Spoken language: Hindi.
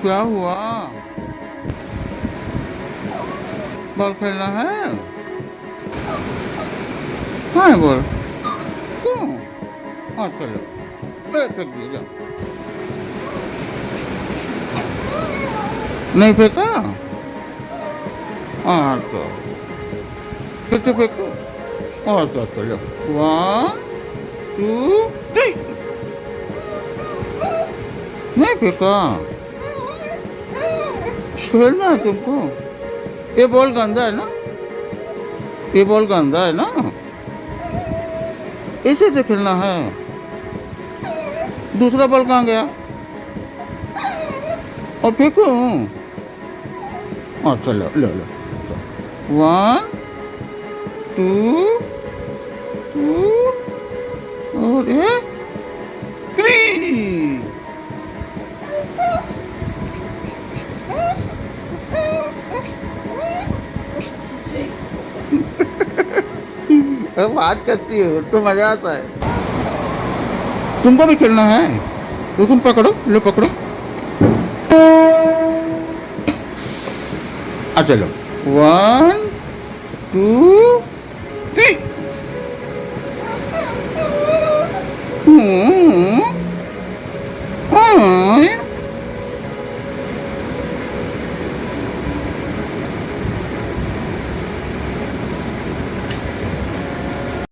क्या हुआ? बॉल खेलना है? हाँ बॉल। क्यों? हाँ चलो, फेंक दिया जाओ। नहीं फेंका? हाँ तो फिर से फेंको। और तो चलो, 1 2 3। नहीं फेंका? खेलना है तुमको? ये बॉल गंदा है ना? ये बॉल गंदा है ना? इसे से खेलना है। दूसरा बॉल कहाँ गया? और फेंको। और चलो, लो लो। 1 2 2 और 3। अब बात करती हो तो मजा आता है। तुमको भी खेलना है तो तुम पकड़ो, लो पकड़ो। आ चलो, 1 2 3।